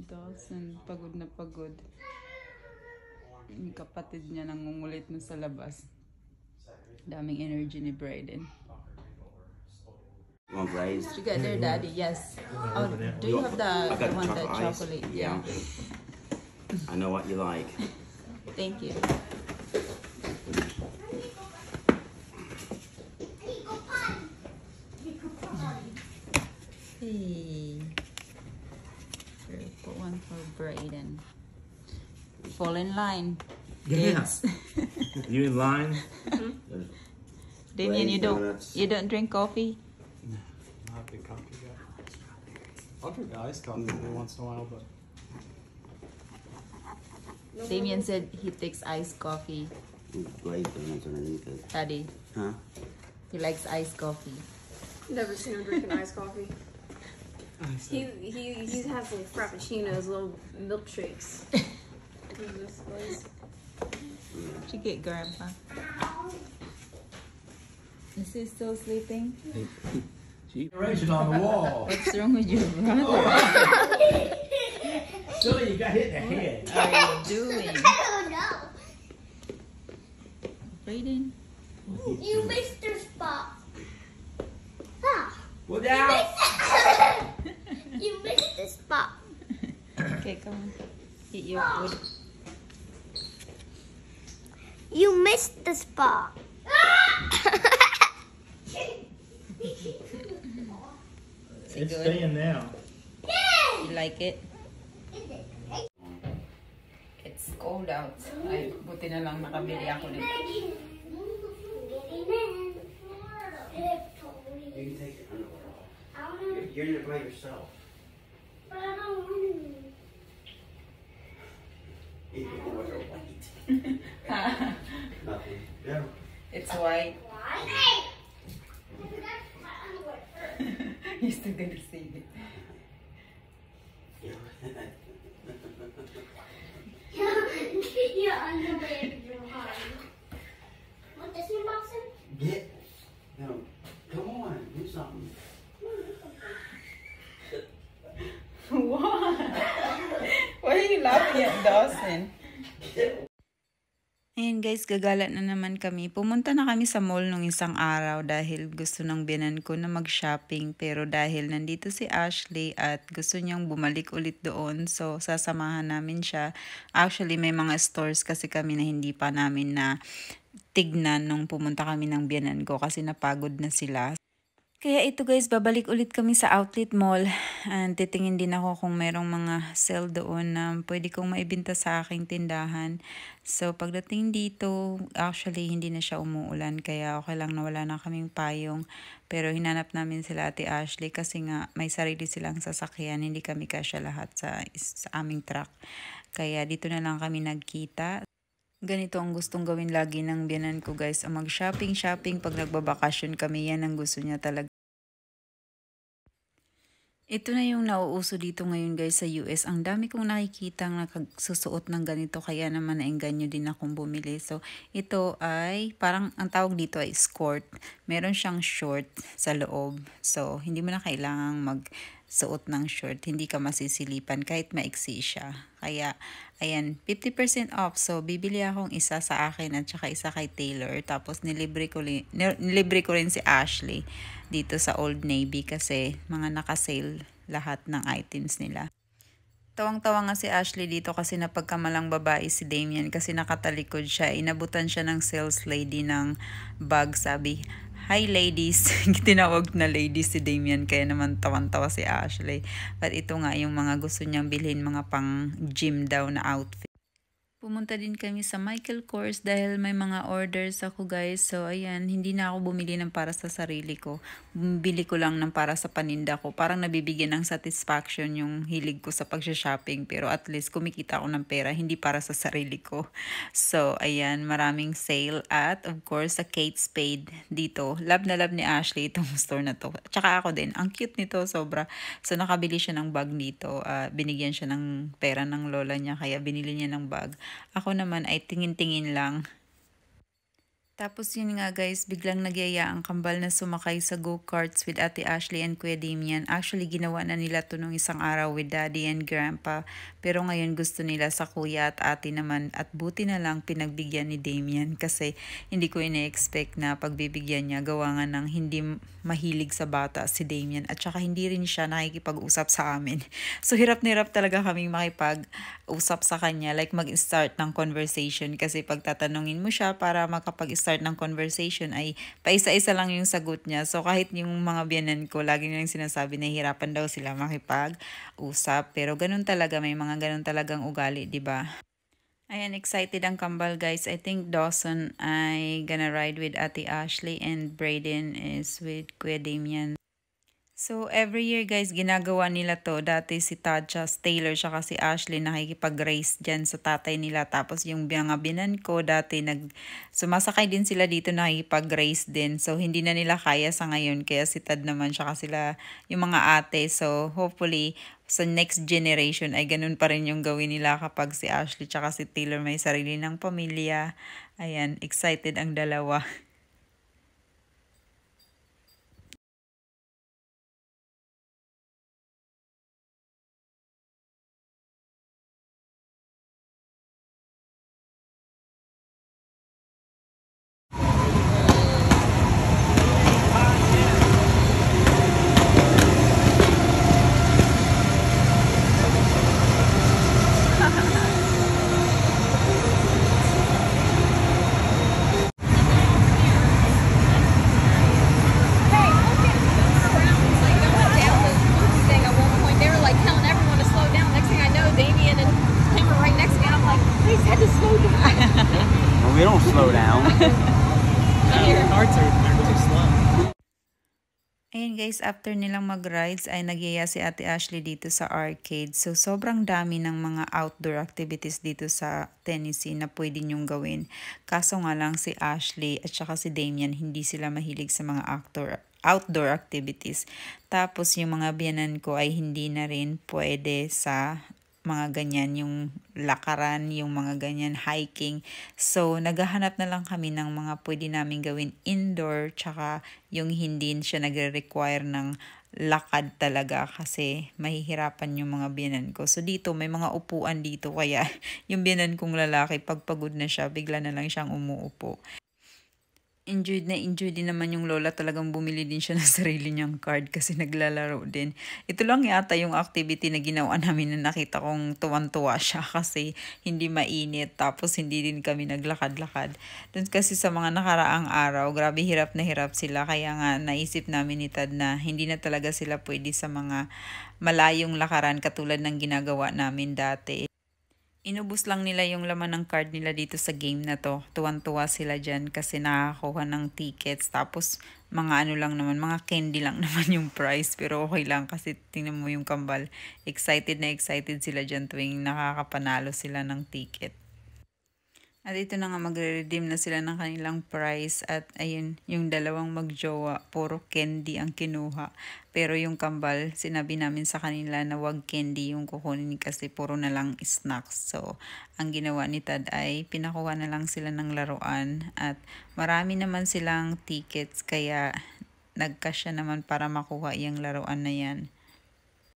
Dawson, pagod na pagod. Yung kapatid niya nangungulit na sa labas. Daming energy ni Brayden. You want Braze? Did you get there, Daddy? Yes. Oh, do you have the one that chocolate? Yeah. I know what you like. Thank you. Hey. Here, put one for Brayden. Fall in line. Yeah. You in line? Damien, you don't drink coffee? Not a big coffee guy. I'll drink iced coffee every once in a while, but Damien said he takes iced coffee. Braze donuts underneath it. Daddy, Huh? he likes iced coffee. Never seen him drinking iced coffee. He has little frappuccinos, little milkshakes. This place. Did you get Grandpa? Is he still sleeping? Decoration on the wall. What's wrong with your brother? Silly, you got hit in the head. What are you doing? I don't know. Brayden? You missed your spot. Huh? Look out! You missed the spot. Okay, come on. Eat your food. You missed the spot. It's staying now. You like it? It's cold out. Ay, buti na lang nakabili ako nito. You can take your underwear off. You're in it by yourself. But I don't want to. Your underwear are white. Nothing. Yeah. It's white. Why? My underwear first. You're still gonna save it. Your underwear is hard. Want this one, Boston? Get. No. Come on. Do something. What? Why are you laughing at Dawson? Ayan guys, gagala na naman kami. Pumunta na kami sa mall nung isang araw dahil gusto ng biyanan ko na mag-shopping. Pero dahil nandito si Ashley at gusto niyang bumalik ulit doon, so sasamahan namin siya. Actually, may mga stores kasi kami na hindi pa namin na tignan nung pumunta kami ng biyanan ko kasi napagod na sila. Kaya ito guys, babalik ulit kami sa outlet mall. And titingin din ako kung merong mga sale doon na pwede kong maibenta sa aking tindahan. So pagdating dito, actually hindi na siya umuulan kaya okay lang na wala na kaming payong. Pero hinanap namin sila Ate Ashley kasi nga may sarili silang sasakyan. Hindi kami kasya lahat sa aming truck. Kaya dito na lang kami nagkita. Ganito ang gustong gawin lagi ng biyanan ko guys, ang mag-shopping pag nagbabakasyon kami, yan ang gusto niya talaga. Ito na yung nauuso dito ngayon guys sa US. Ang dami kong nakikita nakasusuot ng ganito kaya naman naengganyo din akong bumili. So ito ay parang ang tawag dito ay skirt. Meron siyang short sa loob. So hindi mo na kailangang magsuot ng short. Hindi ka masisilipan kahit maiksi siya. Kaya ayan, 50% off. So bibili akong isa sa akin at saka isa kay Taylor. Tapos nilibre ko rin si Ashley dito sa Old Navy kasi mga naka-sale lahat ng items nila. Tawang-tawa nga si Ashley dito kasi napagkamalang babae si Damien kasi nakatalikod siya. Inabutan siya ng sales lady ng bag. Sabi, "Hi ladies." Tinawag na ladies si Damien kaya naman tawan-tawa si Ashley. But ito nga yung mga gusto niyang bilhin, mga pang gym daw na outfit. Pumunta din kami sa Michael Kors dahil may mga orders ako guys. So ayan, hindi na ako bumili ng para sa sarili ko. Bumili ko lang ng para sa paninda ko. Parang nabibigyan ng satisfaction yung hilig ko sa pag-shopping. Pero at least kumikita ako ng pera, hindi para sa sarili ko. So ayan, maraming sale. At of course sa Kate Spade dito. Love na love ni Ashley itong store na to. Tsaka ako din. Ang cute nito, sobra. So nakabili siya ng bag dito. Binigyan siya ng pera ng lola niya kaya binili niya ng bag. Ako naman ay tingin-tingin lang. Tapos yun nga guys, biglang nagyaya ang kambal na sumakay sa go-karts with Ate Ashley and Kuya Damian. Actually, ginawa na nila to nung isang araw with Daddy and Grandpa. Pero ngayon gusto nila sa kuya at ate naman. At buti na lang pinagbigyan ni Damian kasi hindi ko ine-expect na pagbibigyan niya. Gawa nga ng hindi mahilig sa bata si Damian. At saka hindi rin siya nakikipag-usap sa amin. So hirap na hirap talaga kaming makipag-usap sa kanya. Like mag-start ng conversation kasi pag tatanungin mo siya para makapag-start ng conversation ay paisa-isa lang yung sagot niya. So kahit yung mga biyanan ko, lagi nilang sinasabi na hirapan daw sila makipag-usap. Pero ganun talaga, may mga ganun talagang ugali, di ba? Ayan, excited ang kambal guys. I think Dawson ay gonna ride with Ate Ashley and Brayden is with Kuya Damian. So, every year guys, ginagawa nila to. Dati si Tadjas, Taylor, saka si Ashley nakikipag-race dyan sa tatay nila. Tapos yung mga binan ko, dati sumasakay din sila dito, nakikipag-race din. So, hindi na nila kaya sa ngayon. Kaya si Tad naman, saka sila yung mga ate. So, hopefully, sa next generation ay ganun pa rin yung gawin nila kapag si Ashley tsaka si Taylor may sarili ng pamilya. Ayan, excited ang dalawa. Well, we don't slow down. They're too slow. Ayan guys, after nilang mag-rides ay nagyaya si Ate Ashley dito sa arcade. So sobrang dami ng mga outdoor activities dito sa Tennessee na pwede nyong gawin. Kaso nga lang si Ashley at saka si Damian hindi sila mahilig sa mga outdoor activities. Tapos yung mga biyanan ko ay hindi na rin pwede sa mga ganyan, yung lakaran, yung mga ganyan, hiking. So, naghahanap na lang kami ng mga pwede namin gawin indoor, tsaka yung hindi siya nagre-require ng lakad talaga kasi mahihirapan yung mga biyanan ko. So, dito, may mga upuan dito, kaya yung biyanan kong lalaki, pag pagod na siya, bigla na lang siyang umuupo. Enjoyed din naman yung lola, talagang bumili din siya ng sarili niyang card kasi naglalaro din. Ito lang yata yung activity na ginawa namin na nakita kong tuwan-tuwa siya kasi hindi mainit tapos hindi din kami naglakad-lakad. Doon kasi sa mga nakaraang araw, grabe hirap na hirap sila kaya nga naisip namin ni Tad na hindi na talaga sila pwede sa mga malayong lakaran katulad ng ginagawa namin dati. Inubos lang nila yung laman ng card nila dito sa game na to. Tuwan-tuwa sila dyan kasi nakakuha ng tickets. Tapos mga ano lang naman, mga candy lang naman yung price. Pero okay lang kasi tingnan mo yung kambal. Excited na excited sila dyan tuwing nakakapanalo sila ng ticket. At ito na nga, magre-redeem na sila ng kanilang prize. At ayun, yung dalawang magjowa, puro candy ang kinuha. Pero yung kambal, sinabi namin sa kanila na wag candy yung kukunin kasi puro na lang snacks. So, ang ginawa ni Tad ay pinakuha na lang sila ng laruan. At marami naman silang tickets kaya nagkasya naman para makuha yung laruan na yan.